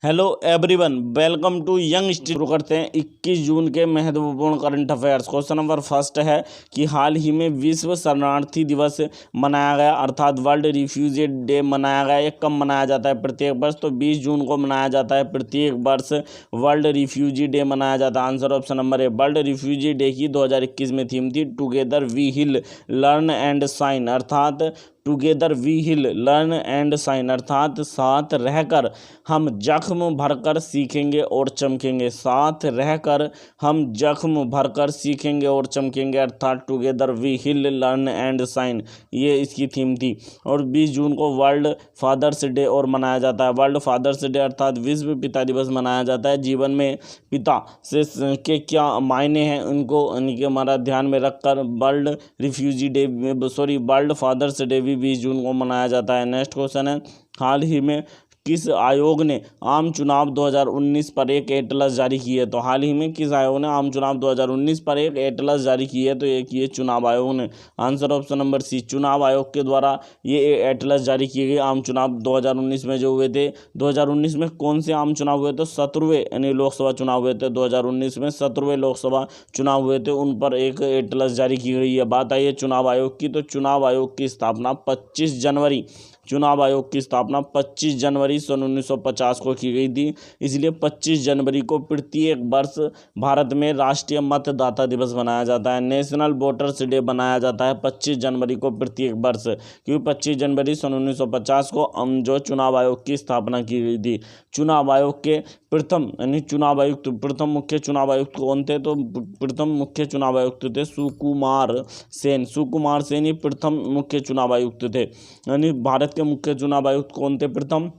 Hello everyone, welcome to young study. शुरू करते हैं 21 जून के महत्वपूर्ण current affairs. Question number first है कि हाल ही में विश्व शरणार्थी दिवस मनाया गया, अर्थात वर्ल्ड रिफ्यूजी डे मनाया गया। ये कब मनाया जाता है प्रत्येक वर्ष? तो 20 जून को मनाया जाता है प्रत्येक वर्ष वर्ल्ड रिफ्यूजी डे मनाया जाता है। Answer option number A. World refugee day की 2021 में थीम थी together we heal learn and shine, अर्थात together we heal learn and shine, अर्थात साथ रहकर हम जख्म भरकर सीखेंगे और चमकेंगे। साथ रहकर हम जख्म भरकर सीखेंगे और चमकेंगे, अर्थात together we heal learn and shine, ये इसकी थीम थी। और 20 जून को वर्ल्ड फादर्स डे और मनाया जाता है। वर्ल्ड फादर्स डे अर्थात विश्व पिता दिवस मनाया जाता है। जीवन में पिता से के क्या मायने हैं उनको इनके हमारा ध्यान में रखकर world refugee day world father's day 20 जून को मनाया जाता है। नेक्स्ट क्वेश्चन है, हाल ही में किस आयोग ने आम चुनाव 2019 पर एक एटलस जारी की है? तो हाल ही में किस आयोग ने आम चुनाव 2019 पर एक एटलस जारी की है? तो एक ये चुनाव आयोग ने। आंसर ऑप्शन नंबर सी, चुनाव आयोग के द्वारा ये एटलस जारी की गई आम चुनाव 2019 में जो हुए थे। 2019 में कौन से आम चुनाव हुए? तो 17वें यानी लोकसभा चुनाव हुए थे। 2019 में 17वें लोकसभा चुनाव हुए थे, उन पर एक एटलस जारी की गई है। बात आई है चुनाव आयोग की, तो चुनाव आयोग की स्थापना 25 जनवरी चुनाव आयोग की स्थापना 25 जनवरी सन 1950 को की गई थी। इसलिए 25 जनवरी को प्रत्येक वर्ष भारत में राष्ट्रीय मतदाता दिवस मनाया जाता है। नेशनल वोटर्स डे मनाया जाता है 25 जनवरी को प्रत्येक वर्ष, क्योंकि 25 जनवरी सन 1950 को जो चुनाव आयोग की स्थापना की गई थी। चुनाव आयोग के प्रथम यानी चुनाव आयुक्त प्रथम मुख्य चुनाव आयुक्त कौन थे? तो प्रथम मुख्य चुनाव आयुक्त थे सुकुमार सेन। सुकुमार सेन ही प्रथम मुख्य चुनाव आयुक्त थे। यानी भारत के मुख्य चुनाव आयुक्त कौन थे प्रथम?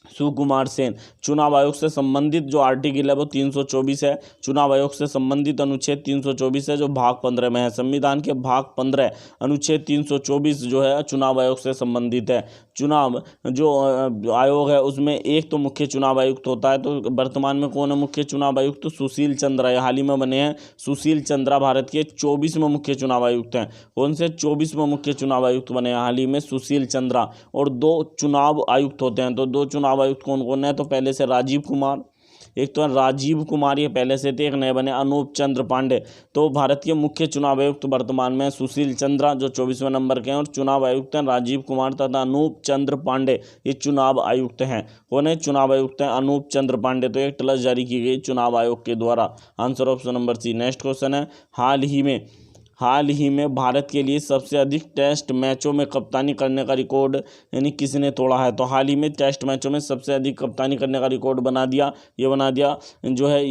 सुकुमार सेन। चुनाव आयोग से संबंधित जो आर्टिकल है वो 324 है। चुनाव आयोग से संबंधित अनुच्छेद 324 है जो भाग 15 में है। संविधान के भाग 15 अनुच्छेद 324 जो है चुनाव आयोग से संबंधित है। चुनाव जो आयोग है उसमें एक तो मुख्य चुनाव आयुक्त होता है। तो वर्तमान में कौन है मुख्य चुनाव आयुक्त? तो सुशील चंद्रा, हाल ही में बने हैं सुशील चंद्रा भारत के 24वें मुख्य चुनाव आयुक्त हैं। कौन से 24वें मुख्य चुनाव आयुक्त बने हैं हाल ही में? सुशील चंद्रा। और 2 चुनाव आयुक्त होते हैं। तो 2 चुनाव आयुक्त कौन कौन है? तो पहले से राजीव कुमार, एक तो राजीव कुमार ये पहले से थे, एक नए बने अनूप चंद्र पांडे। तो भारत के मुख्य चुनाव आयुक्त वर्तमान में सुशील चंद्रा जो 24वें नंबर के हैं, और चुनाव आयुक्त हैं राजीव कुमार तथा अनूप चंद्र पांडे, ये चुनाव आयुक्त हैं। कौन है? चुनाव आयुक्त हैं अनूप चंद्र पांडे। तो एक एटलस जारी की गई चुनाव आयोग के द्वारा। Answer option number c. Next question है, हाल ही में भारत के लिए सबसे अधिक टेस्ट मैचों में कप्तानी करने का रिकॉर्ड यानी किसने तोड़ा है? तो हाल ही में टेस्ट मैचों में सबसे अधिक कप्तानी करने का रिकॉर्ड बना दिया जो है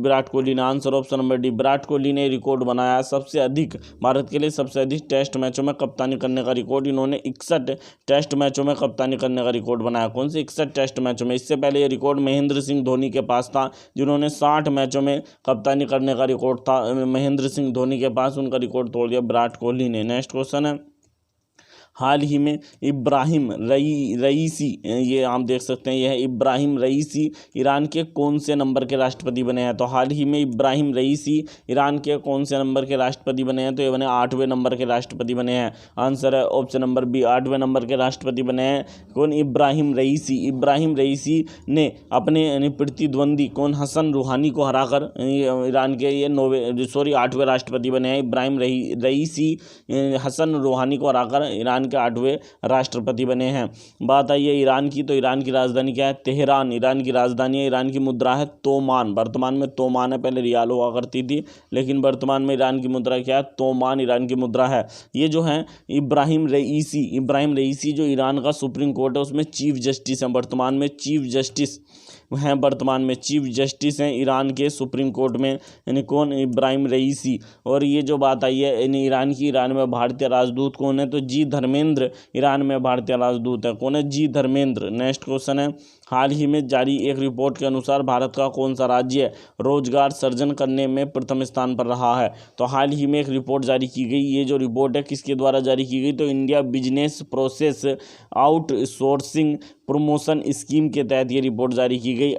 विराट कोहली ने। Answer option number D, Virat Kohli ने रिकॉर्ड बनाया सबसे अधिक, भारत के लिए सबसे अधिक टेस्ट मैचों में कप्तानी करने का रिकॉर्ड। इन्होंने 61 टेस्ट मैचों में कप्तानी करने का रिकॉर्ड बनाया। कौन से 61 टेस्ट मैचों में? इससे पहले ये रिकॉर्ड महेंद्र सिंह धोनी के पास था, जिन्होंने 60 मैचों में कप्तानी करने का रिकॉर्ड था महेंद्र सिंह धोनी के पास, उनका रिकॉर्ड तोड़ दिया विराट कोहली ने। नेक्स्ट क्वेश्चन है, हाल ही में इब्राहिम रईसी, ये आप देख सकते हैं, यह है इब्राहिम रईसी ईरान के कौन से नंबर के राष्ट्रपति बने हैं? तो हाल ही में इब्राहिम रईसी ईरान के कौन से नंबर के राष्ट्रपति बने हैं? तो ये बने 8वें नंबर के राष्ट्रपति बने हैं। आंसर है ऑप्शन नंबर बी, 8वें नंबर के राष्ट्रपति बने हैं। कौन? इब्राहिम रईसी। इब्राहिम रईसी ने अपने प्रतिद्वंदी कौन हसन रूहानी को हराकर ईरान के ये 8वें राष्ट्रपति बने हैं। इब्राहिम रईसी हसन रूहानी को हराकर ईरान के 8वें राष्ट्रपति बने हैं। बात आई है ईरान की, तो ईरान की राजधानी क्या है? तेहरान ईरान की राजधानी है। ईरान की मुद्रा है तोमान, वर्तमान में तोमान है, पहले रियाल हुआ करती थी, लेकिन वर्तमान में ईरान की मुद्रा क्या है? तोमान ईरान की मुद्रा है। ये जो है इब्राहिम रईसी जो ईरान का सुप्रीम कोर्ट है उसमें चीफ जस्टिस है। वर्तमान में चीफ जस्टिस हैं ईरान के सुप्रीम कोर्ट में, यानी कौन? इब्राहिम रईसी। और ये जो बात आई है ईरान में भारतीय राजदूत कौन है? तो जी धर्मेंद्र ईरान में भारतीय राजदूत है। कौन है? जी धर्मेंद्र। नेक्स्ट क्वेश्चन है, हाल ही में जारी एक रिपोर्ट के अनुसार भारत का कौन सा राज्य रोजगार सृजन करने में प्रथम स्थान पर रहा है? तो हाल ही में एक रिपोर्ट जारी की गई। ये जो रिपोर्ट है किसके द्वारा जारी की गई? तो India business process outsourcing promotion scheme के तहत ये रिपोर्ट जारी की गई।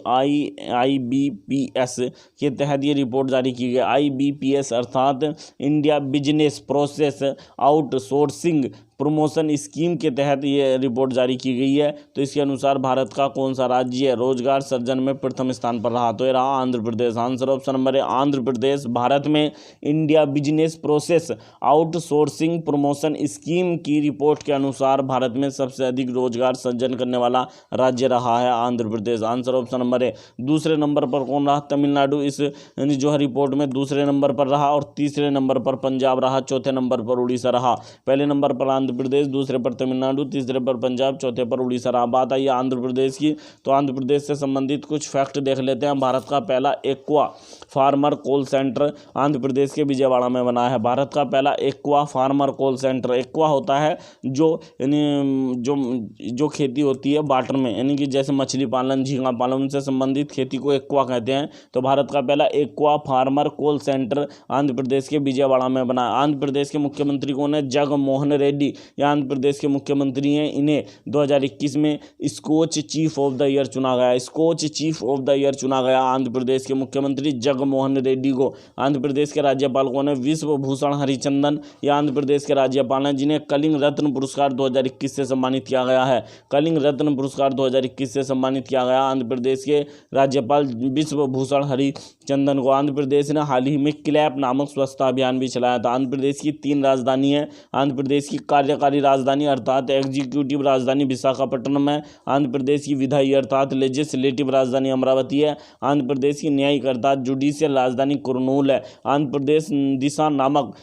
IBPS के तहत ये रिपोर्ट जारी की गई। IBPS अर्थात India business process outsourcing promotion scheme के तहत ये रिपोर्ट जारी की गई है। तो इसके अनुसार भारत का कौन सा राज्य रोजगार सृजन में प्रथम स्थान पर रहा? तो ये रहा Andhra Pradesh. Answer option number है आंध्र प्रदेश। भारत में India business process outsourcing promotion scheme की रिपोर्ट के अनुसार भारत में सबसे अधिक रोजगार सृजन करने वाला राज्य रहा है Andhra Pradesh. Answer option number है। दूसरे नंबर पर कौन रहा? तमिलनाडु इस जो है रिपोर्ट में दूसरे नंबर पर रहा, और तीसरे नंबर पर पंजाब रहा, चौथे नंबर पर उड़ीसा रहा। पहले नंबर पर आंध्र प्रदेश, दूसरे पर तमिलनाडु, तीसरे पर पंजाब, चौथे पर उड़ीसा रहा। बात आई आंध्र प्रदेश की, तो आंध्र प्रदेश से संबंधित कुछ फैक्ट देख लेते हैं। भारत का पहला aqua farmer call centre Andhra Pradesh के विजयवाड़ा में बना है। भारत का पहला aqua farmer call centre, aqua होता है जो जो खेती होती है वाटर में, यानी कि जैसे मछली पालन, झींगा पालन, उनसे संबंधित खेती को एक्वा कहते हैं। तो भारत का पहला aqua farmer call centre Andhra Pradesh के विजयवाड़ा में बना। आंध्र प्रदेश के मुख्यमंत्री कौन है? जगनमोहन रेड्डी, ये आंध्र प्रदेश के मुख्यमंत्री हैं। इन्हें 2021 में Skoch chief of the year चुना गया। Skoch chief of the year चुना गया आंध्र प्रदेश के मुख्यमंत्री जगनमोहन रेड्डी को। आंध्र प्रदेश के राज्यपाल कौन है? विश्व भूषण हरिचंदन, ये आंध्र प्रदेश के राज्यपाल हैं, जिन्हें कलिंग रत्न पुरस्कार 2021 से सम्मानित किया गया है। कलिंग रत्न पुरस्कार 2021 से सम्मानित किया गया आंध्र प्रदेश के राज्यपाल विश्व भूषण हरिचंदन को। आंध्र प्रदेश ने हाल ही में क्लैप नामक स्वच्छता अभियान भी चलाया था। आंध्र प्रदेश की 3 राजधानी है। आंध्र प्रदेश की कार्यकारी राजधानी अर्थात एग्जीक्यूटिव राजधानी विशाखापट्टनम है। आंध्र प्रदेश की विधायी अर्थात लेजिस्लेटिव राजधानी अमरावती है। आंध्र प्रदेश की न्यायिक अर्थात जुडिशियल राजधानी कुरनूल है। आंध्र प्रदेश दिशा नामक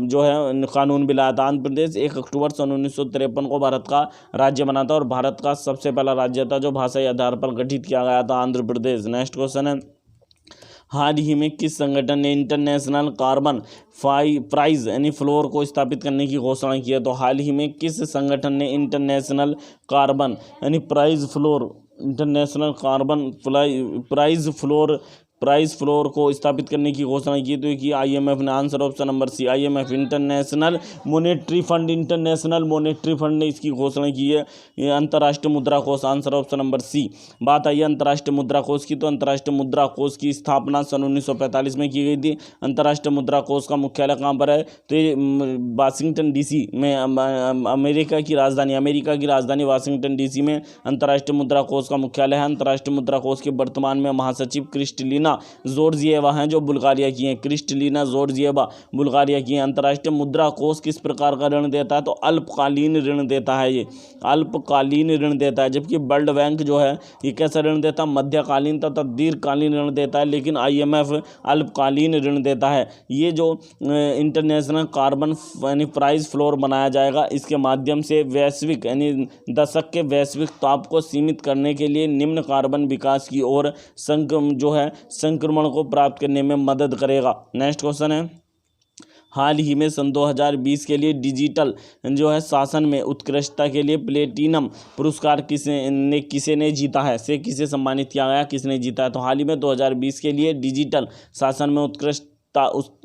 जो है कानून भी लाया था। आंध्र प्रदेश 1 अक्टूबर सन 1953 को भारत का राज्य बना था, और भारत का सबसे पहला राज्य था जो भाषाई आधार पर गठित किया गया था, आंध्र प्रदेश। नेक्स्ट क्वेश्चन है, हाल ही में किस संगठन ने इंटरनेशनल कार्बन प्राइज यानी फ्लोर को स्थापित करने की घोषणा की है? तो हाल ही में किस संगठन ने इंटरनेशनल कार्बन यानी price floor, international carbon price floor को स्थापित करने की घोषणा की? तो कि IMF ने। Answer option number c, IMF international monetary fund, international monetary fund ने इसकी घोषणा की है। ये अंतर्राष्ट्रीय मुद्रा कोष, आंसर ऑप्शन नंबर सी। बात आई अंतर्राष्ट्रीय मुद्रा कोष की, तो अंतर्राष्ट्रीय मुद्रा कोष की स्थापना सन 1945 में की गई थी। अंतर्राष्ट्रीय मुद्रा कोष का मुख्यालय कहाँ पर है? तो ये वाशिंगटन DC में, अमेरिका की राजधानी वाशिंगटन DC में अंतर्राष्ट्रीय मुद्रा कोष का मुख्यालय है। अंतर्राष्ट्रीय मुद्रा कोष के वर्तमान में महासचिव क्रिस्टलिना जॉर्जिएवा हैं, जो बुल्गारिया की हैं। क्रिस्टलिना जॉर्जिएवा बुल्गारिया की हैं। अंतर्राष्ट्रीय मुद्रा कोष किस प्रकार का ऋण देता है? तो अल्पकालीन ऋण देता है, ये अल्पकालीन ऋण देता है। जबकि वर्ल्ड बैंक जो है ये कैसा ऋण देता है? मध्यकालीन तथा दीर्घकालीन ऋण देता है, लेकिन IMF अल्पकालीन ऋण देता है। ये जो इंटरनेशनल कार्बन यानी प्राइस फ्लोर बनाया जाएगा, इसके माध्यम से वैश्विक यानी दशक के वैश्विक ताप को सीमित करने के लिए निम्न कार्बन विकास की ओर संक्रमण को प्राप्त करने में मदद करेगा। नेक्स्ट क्वेश्चन है, हाल ही में सन 2020 के लिए डिजिटल जो है शासन में उत्कृष्टता के लिए प्लेटिनम पुरस्कार किसे ने जीता है? से किसे सम्मानित किया गया, किसने जीता है? तो हाल ही में 2020 के लिए डिजिटल शासन में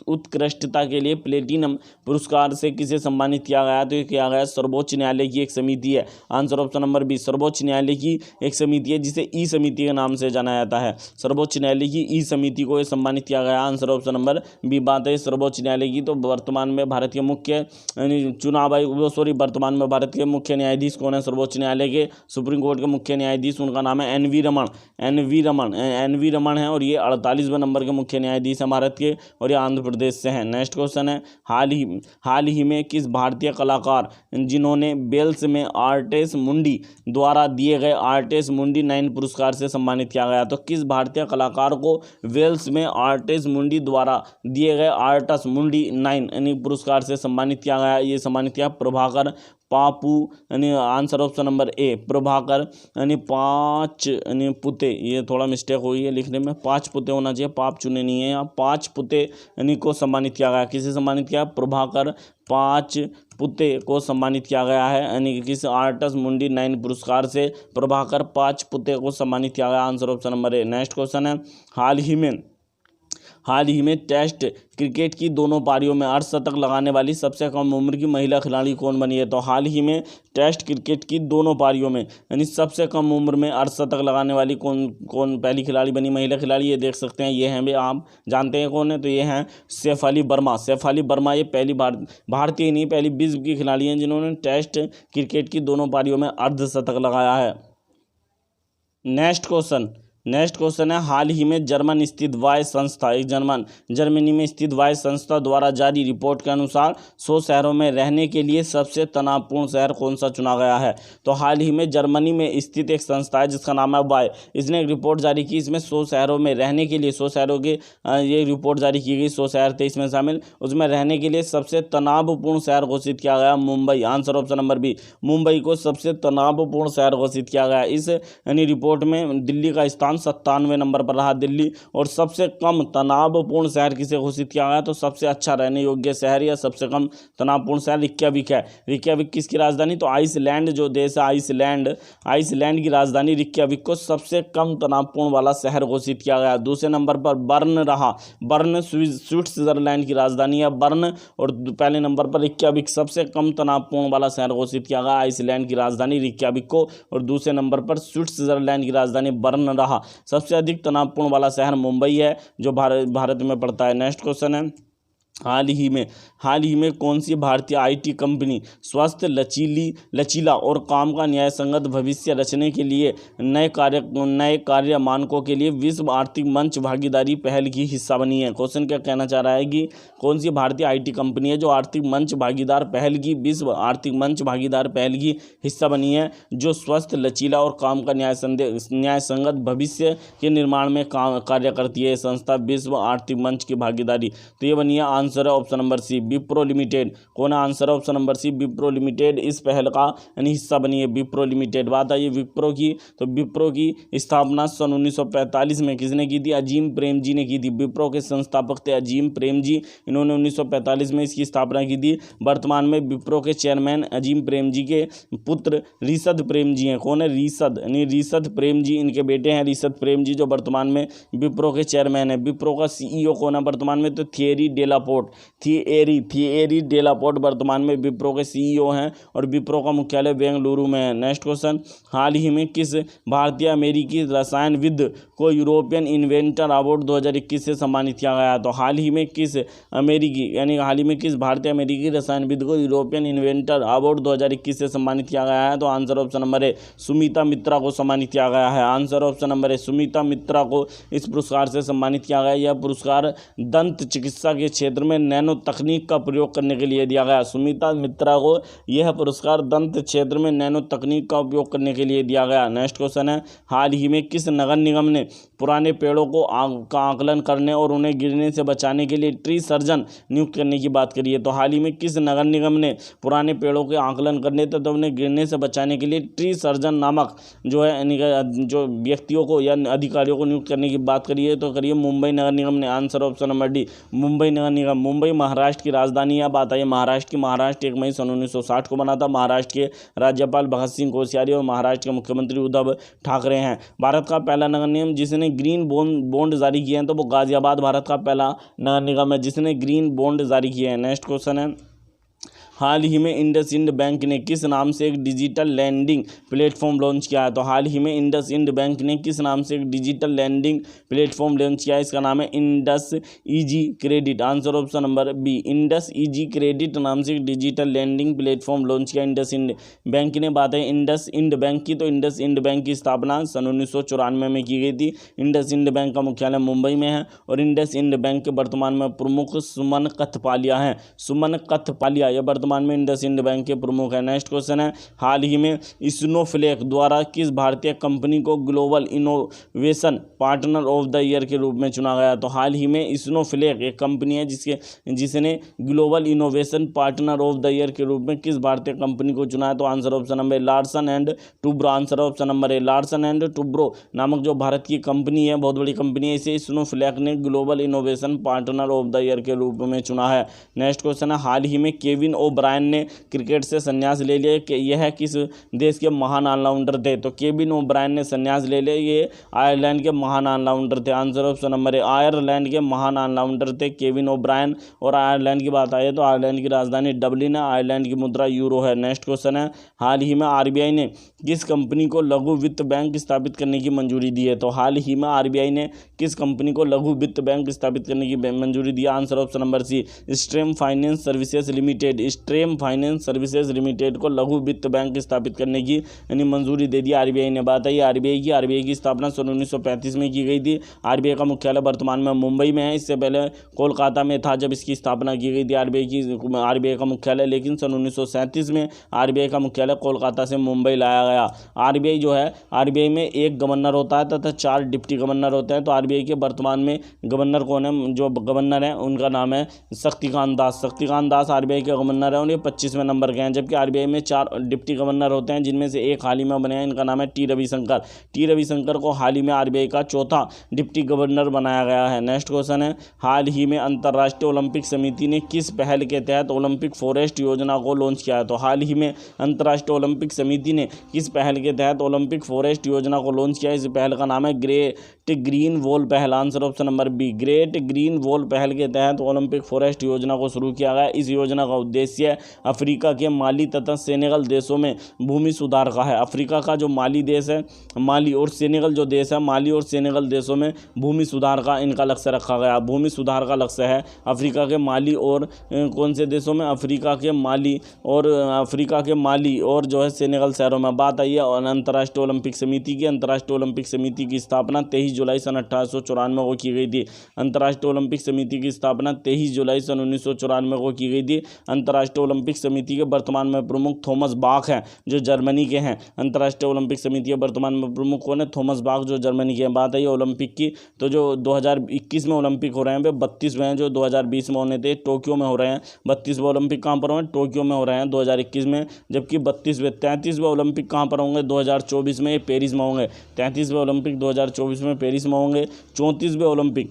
उत्कृष्टता के लिए प्लेटिनम पुरस्कार से किसे सम्मानित किया गया? तो ये किया गया सर्वोच्च न्यायालय की एक समिति है। आंसर ऑप्शन नंबर बी, सर्वोच्च न्यायालय की एक समिति है जिसे ई समिति के नाम से जाना जाता है। सर्वोच्च न्यायालय की ई समिति को ये सम्मानित किया गया। Answer option number b. बात है सर्वोच्च न्यायालय की, तो वर्तमान में भारत के मुख्य वर्तमान में भारत के मुख्य न्यायाधीश कौन है? सर्वोच्च न्यायालय के सुप्रीम कोर्ट के मुख्य न्यायाधीश, उनका नाम है एन वी रमन है, और ये 48वें नंबर के मुख्य न्यायाधीश हैं भारत के, और ये आंध्र प्रदेश से हैं। नेक्स्ट क्वेश्चन है, हाल ही में किस भारतीय कलाकार जिन्होंने वेल्स में आर्टिस्ट मुंडी द्वारा दिए गए आर्टिस्ट मुंडी 9 पुरस्कार से सम्मानित किया गया? तो किस भारतीय कलाकार को वेल्स में आर्टिस्ट मुंडी द्वारा दिए गए आर्टिस्ट मुंडी 9 यानी पुरस्कार से सम्मानित किया गया? ये सम्मानित किया प्रभाकर पापू, यानी आंसर ऑप्शन नंबर ए प्रभाकर यानी 5 यानी पुते, ये थोड़ा मिस्टेक हुई है लिखने में, 5 पुते होना चाहिए, पाप चुने नहीं है यहाँ, 5 पुते यानी को सम्मानित किया गया। किसे सम्मानित किया? प्रभाकर 5 पुते को सम्मानित किया गया है, यानी कि किस आर्टिस्ट मुंडी 9 पुरस्कार से प्रभाकर 5 पुते को सम्मानित किया गया। आंसर ऑप्शन नंबर ए। नेक्स्ट क्वेश्चन है, हाल ही में टेस्ट क्रिकेट की दोनों पारियों में अर्धशतक लगाने वाली सबसे कम उम्र की महिला खिलाड़ी कौन बनी है? तो हाल ही में टेस्ट क्रिकेट की दोनों पारियों में यानी सबसे कम उम्र में अर्धशतक लगाने वाली कौन पहली खिलाड़ी बनी, महिला खिलाड़ी? ये देख सकते हैं, ये हैं भी, आप जानते हैं कौन है, तो ये हैं शेफाली वर्मा। शेफाली वर्मा ये पहली भारतीय नहीं, पहली विश्व की खिलाड़ी हैं जिन्होंने टेस्ट क्रिकेट की दोनों पारियों में अर्धशतक लगाया है। नेक्स्ट क्वेश्चन है, हाल ही में जर्मन स्थित वाय संस्था, एक जर्मनी में स्थित वाय संस्था द्वारा जारी रिपोर्ट के अनुसार 100 शहरों में रहने के लिए सबसे तनावपूर्ण शहर कौन सा चुना गया है? तो हाल ही में जर्मनी में स्थित एक संस्था है जिसका नाम है वाय, इसने एक रिपोर्ट जारी की, इसमें 100 शहरों में रहने के लिए 100 शहरों के ये रिपोर्ट जारी की गई, 100 शहर थे इसमें शामिल, उसमें रहने के लिए सबसे तनावपूर्ण शहर घोषित किया गया Mumbai. Answer option number b, Mumbai को सबसे तनावपूर्ण शहर घोषित किया गया। इस यानी रिपोर्ट में दिल्ली का स्थान 97 नंबर पर रहा दिल्ली। और सबसे कम तनावपूर्ण शहर किसे घोषित किया गया? तो सबसे अच्छा रहने योग्य शहर या सबसे कम तनावपूर्ण शहर रिक्याविक है। रिक्याविक किसकी राजधानी? तो आइसलैंड जो देश है आइसलैंड की राजधानी रिक्याविक को सबसे कम तनावपूर्ण वाला शहर घोषित किया गया। दूसरे नंबर पर बर्न रहा, बर्न स्विट्जरलैंड की राजधानी है बर्न, और पहले नंबर पर रिक्याविक सबसे कम तनावपूर्ण वाला शहर घोषित किया गया आइसलैंड की राजधानी रिक्याविक को, और दूसरे नंबर पर स्विट्जरलैंड की राजधानी बर्न रहा। सबसे अधिक तनावपूर्ण वाला शहर मुंबई है जो भारत में पड़ता है। नेक्स्ट क्वेश्चन है, हाल ही में कौन सी भारतीय आईटी कंपनी स्वस्थ, लचीला और काम का न्यायसंगत भविष्य रचने के लिए नए कार्य मानकों के लिए विश्व आर्थिक मंच भागीदारी पहल की हिस्सा बनी है? क्वेश्चन क्या कहना चाह रहा है कि कौन सी भारतीय आईटी कंपनी है जो विश्व आर्थिक मंच भागीदार पहल की हिस्सा बनी है, जो स्वस्थ, लचीला और काम का न्यायसंगत भविष्य के निर्माण में कार्य करती है संस्था विश्व आर्थिक मंच की भागीदारी? तो ये बनी है आंसर है option number c, Wipro limited. कौन है? आंसर है option number c, Wipro limited इस पहल का यानी हिस्सा बनी है विप्रो लिमिटेड। बात आई विप्रो की, तो विप्रो की स्थापना सन 1945 में किसने की थी? अजीम प्रेमजी ने की थी। विप्रो के संस्थापक थे अजीम प्रेमजी, इन्होंने 1945 में इसकी स्थापना की थी। वर्तमान में विप्रो के चेयरमैन अजीम प्रेमजी के पुत्र रिशद प्रेमजी हैं। कौन है? रिशद प्रेमजी, इनके बेटे हैं रिशद प्रेमजी जो वर्तमान में विप्रो के चेयरमैन है। विप्रो का सीईओ कौन है वर्तमान में? तो थियरी डेलापोर्ट वर्तमान में विप्रो के सीईओ हैं, और विप्रो का मुख्यालय बेंगलुरु में है। नेक्स्ट क्वेश्चन, हाल ही में किस भारतीय अमेरिकी रसायनविद को यूरोपियन इन्वेंटर अवार्ड 2021 से सम्मानित किया गया? तो हाल ही में किस भारतीय अमेरिकी रसायनविद को यूरोपियन इन्वेंटर अवार्ड 2021 से सम्मानित किया गया है? तो answer option number A, Sumita Mitra को सम्मानित किया गया है। Answer option number A, Sumita Mitra को इस पुरस्कार से सम्मानित किया गया। यह पुरस्कार दंत चिकित्सा के क्षेत्र में नैनो तकनीक का प्रयोग करने के लिए दिया गया। सुमिता मित्रा को यह पुरस्कार दंत क्षेत्र में नैनो तकनीक का उपयोग करने के लिए दिया गया। नेक्स्ट क्वेश्चन है, हाल ही में किस नगर निगम ने पुराने पेड़ों का आकलन करने और उन्हें गिरने से बचाने के लिए ट्री सर्जन नियुक्त करने की बात करी है? तो हाल ही में किस नगर निगम ने पुराने पेड़ों के आकलन करने तथा उन्हें गिरने से बचाने के लिए ट्री सर्जन नामक जो है जो व्यक्तियों को या अधिकारियों को नियुक्त करने की बात करी है? तो करिए मुंबई नगर निगम ने। Answer option number D, Mumbai नगर निगम। मुंबई महाराष्ट्र की राजधानी है। बात आई महाराष्ट्र की। महाराष्ट्र 1 मई सन 1960 को बना था। महाराष्ट्र के राज्यपाल भगत सिंह कोश्यारी और महाराष्ट्र के मुख्यमंत्री उद्धव ठाकरे हैं। भारत का पहला नगर निगम जिसने ग्रीन बॉन्ड जारी किए हैं तो वो गाजियाबाद भारत का पहला नगर निगम है जिसने ग्रीन बॉन्ड जारी किए हैं। नेक्स्ट क्वेश्चन है, हाल ही में इंडसइंड बैंक ने किस नाम से एक डिजिटल लैंडिंग प्लेटफॉर्म लॉन्च किया है? तो हाल ही में इंडसइंड बैंक ने किस नाम से एक डिजिटल लैंडिंग प्लेटफॉर्म लॉन्च किया है? इसका नाम है Indus easy credit. Answer option number b, Indus easy credit नाम से एक डिजिटल लैंडिंग प्लेटफॉर्म लॉन्च किया इंडसइंड बैंक ने। बात है इंडसइंड बैंक की, तो इंडसइंड बैंक की स्थापना सन 1994 में की गई थी। इंडसइंड बैंक का मुख्यालय मुंबई में है और इंडसइंड बैंक के वर्तमान में प्रमुख सुमन कथपालिया हैं। सुमन कथपालिया ये वर्तमान में इंडसइंड बैंक के प्रमुख है। नेक्स्ट क्वेश्चन है, हाल ही में स्नोफ्लेक द्वारा किस भारतीय कंपनी को global innovation partner of the year के रूप में चुना गया? तो हाल ही में स्नोफ्लेक एक कंपनी है जिसने global innovation partner of the year के रूप में किस भारतीय कंपनी को चुना है? तो answer option number Larsen and Toubro. Answer option number A, Larsen and Toubro नामक जो भारत की कंपनी है, बहुत बड़ी कंपनी है, इसे स्नोफ्लेक ने global innovation partner of the year के रूप में चुना है। नेक्स्ट क्वेश्चन है, हाल ही में केविन ओब्रायन ने क्रिकेट से संन्यास ले लिया। कि यह किस देश के महान ऑलराउंडर थे? तो केविन ओब्रायन ने संन्यास ले लिया। ये आयरलैंड के महान ऑलराउंडर थे। आंसर ऑप्शन नंबर ए, आयरलैंड के महान ऑलराउंडर थे केविन ओब्रायन। और आयरलैंड की बात आई तो आयरलैंड की राजधानी डबलिन है। आयरलैंड की मुद्रा यूरो है। नेक्स्ट क्वेश्चन है, हाल ही में आरबीआई ने किस कंपनी को लघु वित्त बैंक स्थापित करने की मंजूरी दी है? तो हाल ही में आरबीआई ने किस कंपनी को लघु वित्त बैंक स्थापित करने की मंजूरी दी? Answer option number C, stream finance services limited. Stream finance services limited को लघु वित्त बैंक स्थापित करने की यानी मंजूरी दे दी आरबीआई ने। बात आई आरबीआई की स्थापना सन 1935 में की गई थी। आरबीआई का मुख्यालय वर्तमान में मुंबई में है। इससे पहले कोलकाता में था जब इसकी स्थापना की गई थी आरबीआई का मुख्यालय, लेकिन सन 1937 में आरबीआई का मुख्यालय कोलकाता से मुंबई लाया गया। आरबीआई जो है, आरबीआई में एक गवर्नर होता है तथा 4 डिप्टी गवर्नर होते हैं। तो आरबीआई के वर्तमान में गवर्नर कौन है? जो गवर्नर है उनका नाम है शक्तिकांत दास। शक्तिकांत दास आरबीआई के गवर्नर है और ये 25वें नंबर के हैं। जबकि आरबीआई में 4 डिप्टी गवर्नर होते हैं जिनमें से एक हाल ही में बने हैं, इनका नाम है टी रविशंकर। टी रविशंकर को हाल ही में आरबीआई का 4था डिप्टी गवर्नर बनाया गया है। नेक्स्ट क्वेश्चन है, हाल ही में अंतर्राष्ट्रीय ओलंपिक समिति ने किस पहल के तहत ओलंपिक फॉरेस्ट योजना को लॉन्च किया है? तो हाल ही में अंतर्राष्ट्रीय ओलंपिक समिति ने किस पहल के तहत ओलंपिक फॉरेस्ट योजना को लॉन्च किया है? इस पहल का नाम है ग्रेट ग्रीन वॉल पहल। Answer option number b, great green wall पहल के तहत ओलंपिक फॉरेस्ट योजना को शुरू किया गया। इस योजना का उद्देश्य अफ्रीका के माली तथा सेनेगल देशों में भूमि सुधार का है। अफ्रीका का जो माली देश है, माली और सेनेगल जो देश है, माली और सेनेगल देशों में भूमि सुधार का इनका लक्ष्य रखा गया। भूमि सुधार का लक्ष्य है अफ्रीका के माली और कौन से देशों में? अफ्रीका के माली और जो है सेनेगल शहरों में। बात आई है और अंतर्राष्ट्रीय ओलंपिक समिति की। अंतर्राष्ट्रीय ओलंपिक समिति की स्थापना 23 जुलाई सन 1894 को की गई थी। अंतर्राष्ट्रीय ओलंपिक समिति की स्थापना 23 जुलाई सन 1994 को की गई थी। अंतर्राष्ट्रीय ओलंपिक समिति के वर्तमान में प्रमुख थॉमस बाख हैं जो जर्मनी के हैं। अंतर्राष्ट्रीय ओलंपिक समिति के वर्तमान में प्रमुख कौन है? थॉमस बाख जो जर्मनी के हैं। बात आई ओलंपिक की, तो जो 2021 में ओलंपिक हो रहे हैं वे 32वें हैं जो 2020 में होने थे, टोक्यो में हो रहे हैं। 32वें ओलंपिक कहाँ पर होंगे? टोक्यो में हो रहे हैं 2021 में। जबकि 33वें ओलंपिक कहाँ पर होंगे? 2024 में, ये पेरिस में होंगे। 33वें ओलंपिक 2024 में पेरिस में होंगे। 34वें ओलंपिक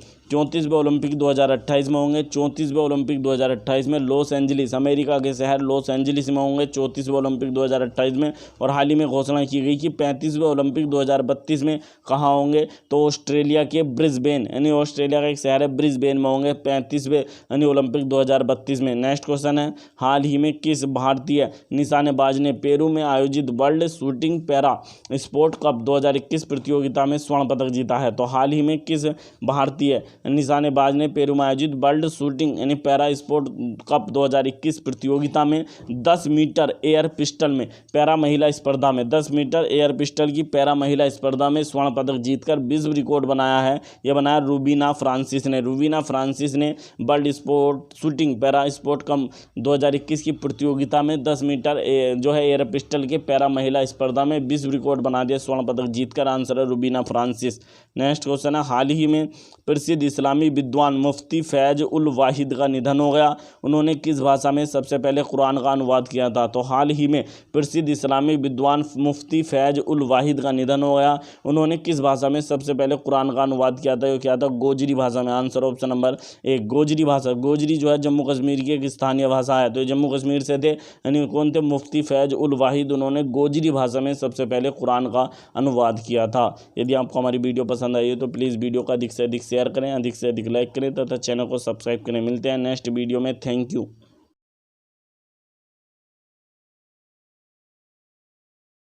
2028 में होंगे। 34वें ओलंपिक 2028 में लॉस एंजलिस, अमेरिका के शहर लॉस एंजलिस में होंगे 34वें ओलंपिक 2028 में। और हाल ही में घोषणा की गई कि 35वें ओलंपिक 2032 में कहाँ होंगे? तो ऑस्ट्रेलिया के ब्रिस्बेन, यानी ऑस्ट्रेलिया का एक शहर है ब्रिस्बेन में होंगे 35वें यानी ओलंपिक 2032 में। नेक्स्ट क्वेश्चन है, हाल ही में किस भारतीय निशानेबाज ने पेरू में आयोजित world shooting para sport cup 2021 प्रतियोगिता में स्वर्ण पदक जीता है? तो हाल ही में किस भारतीय निशानेबाज ने पेरू में आयोजित वर्ल्ड शूटिंग यानी पैरा स्पोर्ट कप 2021 प्रतियोगिता में 10 मीटर एयर पिस्टल में पैरा महिला स्पर्धा में 10 मीटर एयर पिस्टल की पैरा महिला स्पर्धा में स्वर्ण पदक जीतकर विश्व रिकॉर्ड बनाया है? यह बनाया रूबीना फ्रांसिस ने। रूबीना फ्रांसिस ने world sport shooting para sport cup 2021 की प्रतियोगिता में 10 मीटर जो है एयर पिस्टल के पैरा महिला स्पर्धा में विश्व रिकॉर्ड बना दिया स्वर्ण पदक जीतकर। आंसर है रूबीना फ्रांसिस। नेक्स्ट क्वेश्चन है, हाल ही में प्रसिद्ध इस्लामी विद्वान मुफ्ती फैज उल वाहिद का निधन हो गया। उन्होंने किस भाषा में सबसे पहले कुरान का अनुवाद किया था? तो हाल ही में प्रसिद्ध इस्लामी विद्वान मुफ्ती फैज उल वाहिद का निधन हो गया। उन्होंने किस भाषा में सबसे पहले कुरान का अनुवाद किया था? ये क्या था? गोजरी भाषा में। आंसर ऑप्शन नंबर एक, गोजरी भाषा। गोजरी जो है जम्मू कश्मीर की एक स्थानीय भाषा है, तो ये जम्मू कश्मीर से थे। यानी कौन थे? मुफ्ती फैज उल वाहिद। उन्होंने गोजरी भाषा में सबसे पहले कुरान का अनुवाद किया था। यदि आपको हमारी वीडियो पसंद आई है तो प्लीज़ वीडियो को अधिक से अधिक शेयर करें, अधिक से अधिक लाइक करें तथा चैनल को सब्सक्राइब करें। मिलते हैं नेक्स्ट वीडियो में। Thank you.